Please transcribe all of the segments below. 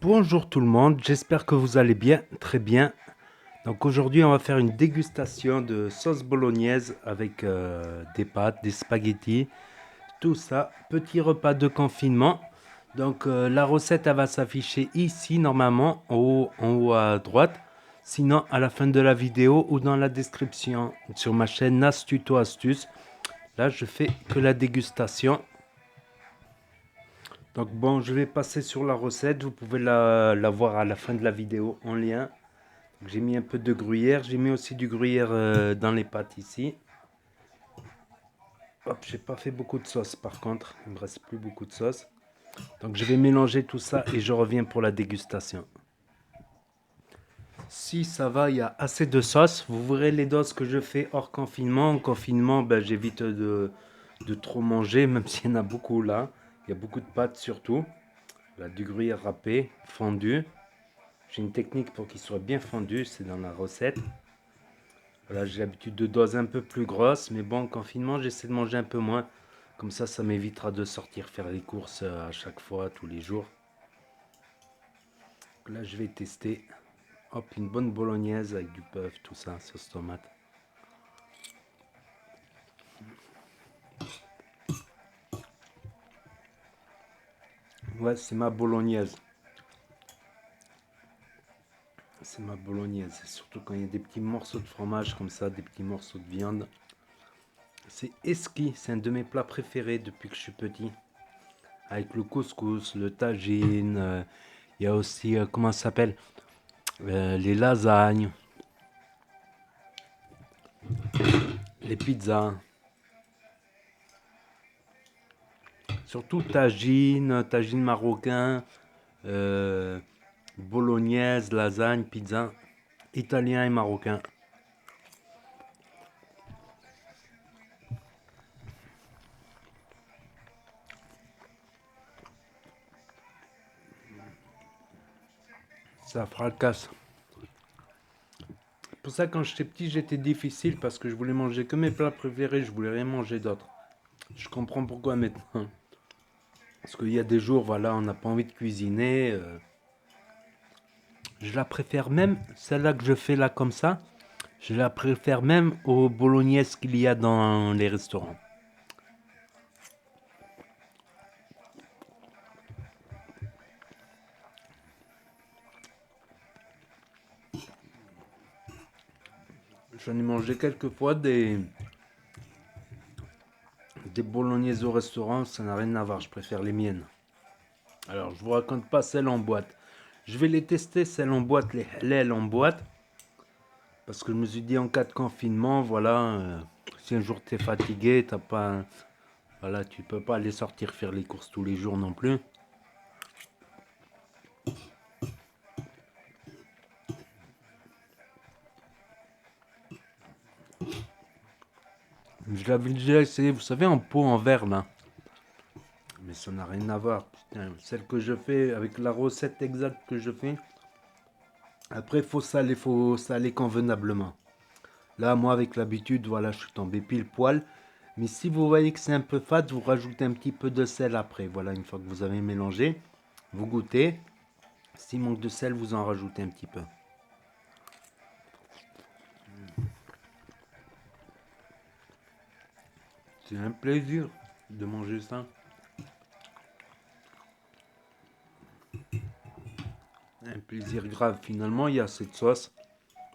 Bonjour tout le monde, j'espère que vous allez bien, très bien. Donc aujourd'hui on va faire une dégustation de sauce bolognaise avec des pâtes, des spaghettis, tout ça, petit repas de confinement. Donc la recette elle va s'afficher ici normalement en haut à droite, sinon à la fin de la vidéo ou dans la description sur ma chaîne Nas Tuto Astuce. Là je fais que la dégustation. Donc bon, je vais passer sur la recette, vous pouvez la voir à la fin de la vidéo en lien. J'ai mis un peu de gruyère, j'ai mis aussi du gruyère dans les pâtes ici. Hop, j'ai pas fait beaucoup de sauce par contre, il me reste plus beaucoup de sauce. Donc je vais mélanger tout ça et je reviens pour la dégustation. Si ça va, il y a assez de sauce. Vous verrez les doses que je fais hors confinement. En confinement, ben, j'évite de trop manger, même s'il y en a beaucoup là. Il y a beaucoup de pâtes surtout. Là, du gruyère râpé, fondu. J'ai une technique pour qu'il soit bien fondu, c'est dans la recette. Voilà, j'ai l'habitude de doses un peu plus grosses, mais bon, en confinement, j'essaie de manger un peu moins. Comme ça m'évitera de sortir faire les courses à chaque fois, tous les jours. Là, je vais tester. Hop, une bonne bolognaise avec du bœuf, tout ça, sauce tomate. Ouais, c'est ma bolognaise. C'est ma bolognaise. Surtout quand il y a des petits morceaux de fromage comme ça, des petits morceaux de viande. C'est exquis, c'est un de mes plats préférés depuis que je suis petit. Avec le couscous, le tagine, il y a aussi, comment ça s'appelle, les lasagnes, les pizzas. Surtout tagine marocain, euh, bolognaise, lasagne, pizza, italien et marocain. Ça fracasse. Pour ça, quand j'étais petit, j'étais difficile parce que je voulais manger que mes plats préférés, je voulais rien manger d'autre. Je comprends pourquoi maintenant. Parce qu'il y a des jours, voilà, on n'a pas envie de cuisiner. Je la préfère même, celle-là que je fais là comme ça, je la préfère même aux bolognaises qu'il y a dans les restaurants. J'en ai mangé quelques fois des bolognaises au restaurant, ça n'a rien à voir, je préfère les miennes. Alors, je vous raconte pas celles en boîte. Je vais les tester, celles en boîte, les halal en boîte. Parce que je me suis dit, en cas de confinement, voilà, si un jour tu es fatigué, t'as pas, voilà, tu peux pas aller sortir faire les courses tous les jours non plus. Je l'avais déjà essayé, vous savez, en pot en verre là. Mais ça n'a rien à voir. Putain, celle que je fais avec la recette exacte que je fais. Après, faut saler convenablement. Là, moi, avec l'habitude, voilà, je suis tombé pile poil. Mais si vous voyez que c'est un peu fade, vous rajoutez un petit peu de sel après. Voilà, une fois que vous avez mélangé, vous goûtez. S'il manque de sel, vous en rajoutez un petit peu. C'est un plaisir de manger ça. Un plaisir grave. Finalement, il y a cette sauce.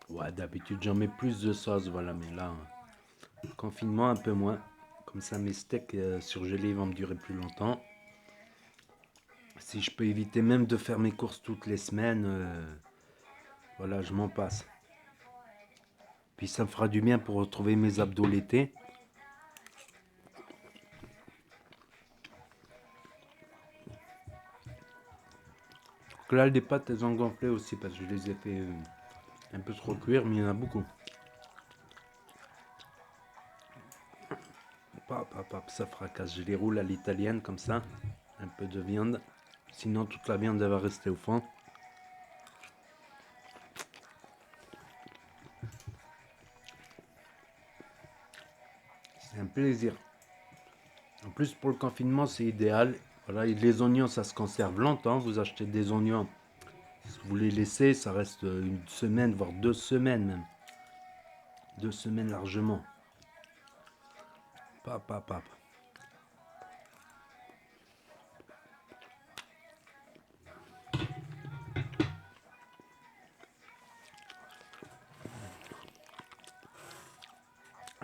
Ouais, d'habitude, j'en mets plus de sauce, voilà. Mais là, confinement, un peu moins. Comme ça, mes steaks surgelés vont me durer plus longtemps. Si je peux éviter même de faire mes courses toutes les semaines, voilà, je m'en passe. Puis ça me fera du bien pour retrouver mes abdos l'été. Que là, les pâtes, elles ont gonflé aussi parce que je les ai fait un peu trop cuire, mais il y en a beaucoup. Pap, pap, pap, ça fracasse. Je les roule à l'italienne comme ça. Un peu de viande. Sinon, toute la viande, elle va rester au fond. C'est un plaisir. En plus, pour le confinement, c'est idéal. Voilà, et les oignons, ça se conserve longtemps. Vous achetez des oignons, Si vous les laissez, ça reste une semaine, voire 2 semaines même. 2 semaines largement. Pap, pap, pap.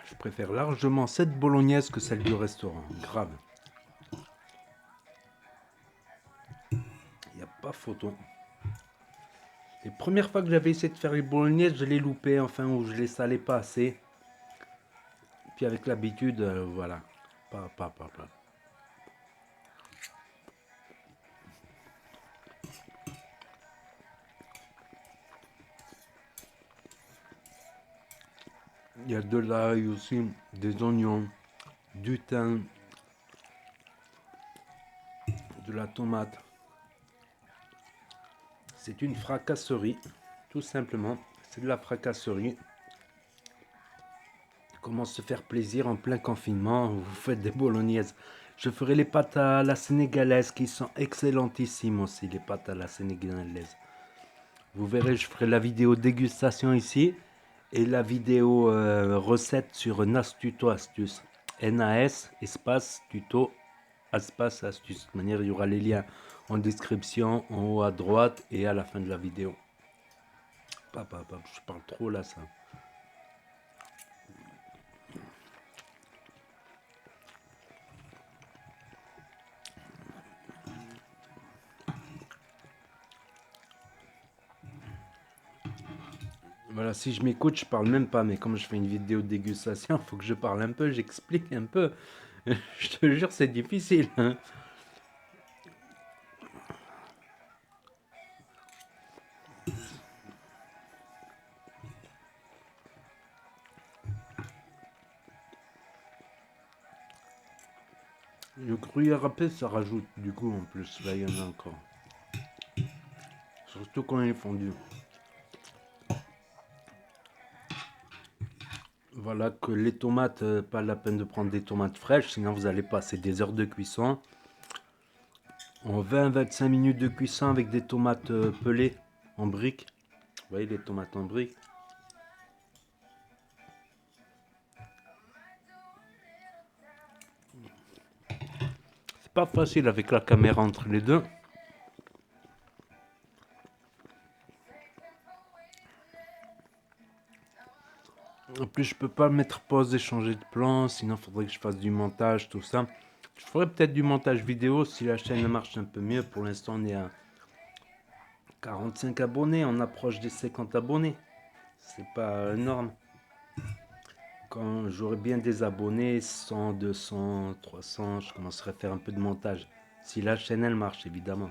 Je préfère largement cette bolognaise que celle du restaurant. Grave. Il n'y a pas photo. Les premières fois que j'avais essayé de faire les bolognaises, je les loupais, enfin, ou je les salais pas assez. Puis avec l'habitude, voilà. Pas. Il y a de l'ail aussi, des oignons, du thym, de la tomate. C'est une fracasserie, tout simplement. C'est de la fracasserie. Comment se faire plaisir en plein confinement, vous faites des bolognaises. Je ferai les pâtes à la sénégalaise qui sont excellentissimes aussi, les pâtes à la sénégalaise. Vous verrez, je ferai la vidéo dégustation ici et la vidéo recette sur Nas Tuto Astuce. NAS, espace, tuto, espace, astuce. De toute manière, il y aura les liens en description, en haut à droite et à la fin de la vidéo. Je parle trop là, ça. Voilà, si je m'écoute, je parle même pas, mais comme je fais une vidéo de dégustation, il faut que je parle un peu, j'explique un peu. Je te jure, c'est difficile, hein. Le gruyère râpé, ça rajoute du goût en plus. Là, il y en a encore. Surtout quand il est fondu. Voilà que les tomates, pas la peine de prendre des tomates fraîches, sinon vous allez passer des heures de cuisson. En 20-25 minutes de cuisson avec des tomates pelées en briques. Vous voyez les tomates en briques. C'est pas facile avec la caméra entre les deux. En plus, je peux pas mettre pause et changer de plan, sinon il faudrait que je fasse du montage, tout ça. Je ferais peut-être du montage vidéo si la chaîne marche un peu mieux. Pour l'instant, on est à 45 abonnés, on approche des 50 abonnés. C'est pas énorme. Quand j'aurai bien des abonnés, 100, 200, 300, je commencerai à faire un peu de montage. Si la chaîne elle marche, évidemment.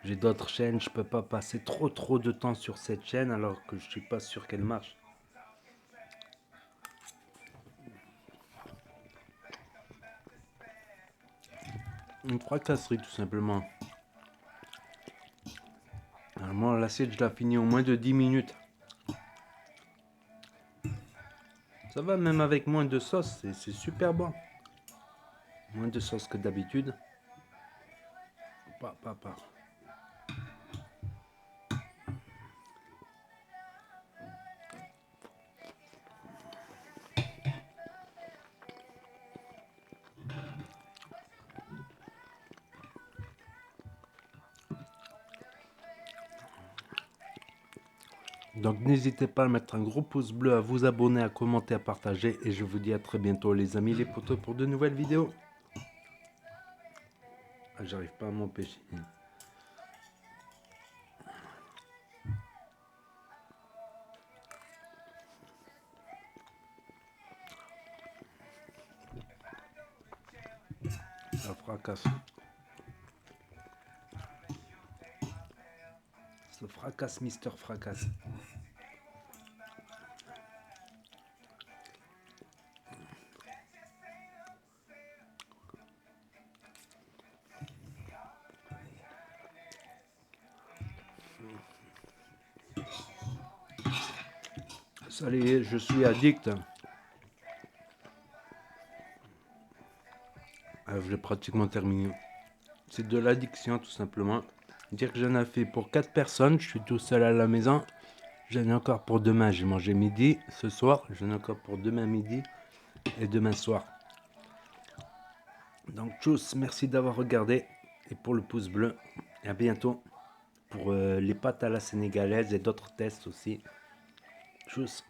J'ai d'autres chaînes, je peux pas passer trop de temps sur cette chaîne alors que je suis pas sûr qu'elle marche. Une fracasserie tout simplement. Normalement l'assiette je la finis en moins de 10 minutes. Ça va même avec moins de sauce, c'est super bon. Moins de sauce que d'habitude. Pas. Donc n'hésitez pas à mettre un gros pouce bleu, à vous abonner, à commenter, à partager. Et je vous dis à très bientôt les amis, les potos, pour de nouvelles vidéos. Ah, j'arrive pas à m'empêcher. Ça fracasse. Ça fracasse, Mister Fracasse. Ça y est, je suis addict. Je l'ai pratiquement terminé. C'est de l'addiction tout simplement. Dire que j'en ai fait pour 4 personnes, je suis tout seul à la maison. J'en ai encore pour demain. J'ai mangé midi ce soir. J'en ai encore pour demain midi et demain soir. Donc, tchuss, merci d'avoir regardé et pour le pouce bleu. Et à bientôt pour les pâtes à la sénégalaise et d'autres tests aussi. Tchuss.